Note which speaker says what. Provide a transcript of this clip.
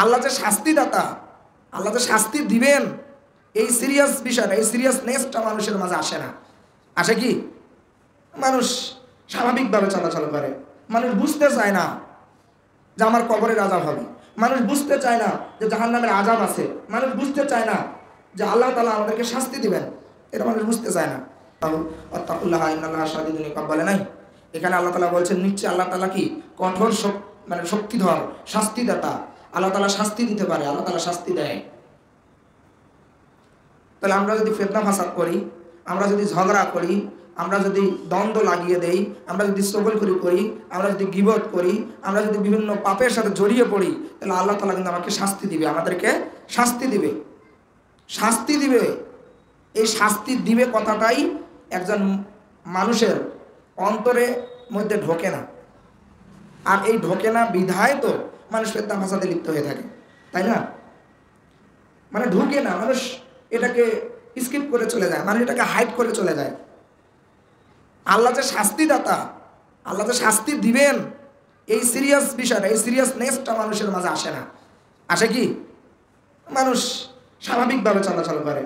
Speaker 1: আল্লাহ যে শাস্তিদাতা, আল্লাহ যে শাস্তি দিবেন, এই সিরিয়াস বিষয়টা, এই সিরিয়াসনেসটা মানুষের মাঝে আসে না। আসে কি? মানুষ স্বাভাবিকভাবে চলাচল করে। মানুষ বুঝতে চায় না যে আমার কবরের আযাব হবে, মানুষ বুঝতে চায় না যে জাহান্নামের আযাব আছে, মানুষ বুঝতে চায় না যে আল্লাহ তাআলা আমাদেরকে শাস্তি দিবেন, এটা মানুষ বুঝতে চায় না। আত্তাকুল্লাহ ইন্নাল্লাহা শাদীদুল ইকাব বলে নাই? এখানে আল্লাহ তাআলা বলছেন নিশ্চয় আল্লাহ তাআলা কি কঠোর মানে শক্তিধর, শাস্তিদাতা। আল্লাহ তাআলা শাস্তি দিতে পারে, আল্লাহ তাআলা শাস্তি দেয়। তাহলে আমরা যদি ফিতনা ফাসাদ করি, আমরা যদি ঝগড়া করি, আমরা যদি দ্বন্দ্ব লাগিয়ে দেই, আমরা যদি চগলখড়ি করি, আমরা যদি গীবত করি, আমরা যদি বিভিন্ন পাপের সাথে জড়িয়ে পড়ি, তাহলে আল্লাহ তাআলা কিন্তু আমাকে শাস্তি দিবে, আমাদেরকে শাস্তি দিবে, শাস্তি দিবে। এই শাস্তি দিবে কথাটাই একজন মানুষের অন্তরে মধ্যে ঢোকে না। আর এই ঢোকে না বিধায় তো মানুষ ফিতনা ফাসাদে লিপ্ত হয়ে থাকে, তাই না? মানে ঢুকে না, মানুষ এটাকে স্কিপ করে চলে যায়, মানুষ এটাকে হাইড করে চলে যায়। আল্লাহ যে শাস্তিদাতা, আল্লাহ যে শাস্তি দিবেন, এই সিরিয়াস বিষয়টা, এই সিরিয়াসনেসটা মানুষের মাঝে আসে না। আসে কি? মানুষ স্বাভাবিকভাবে চলাচল করে।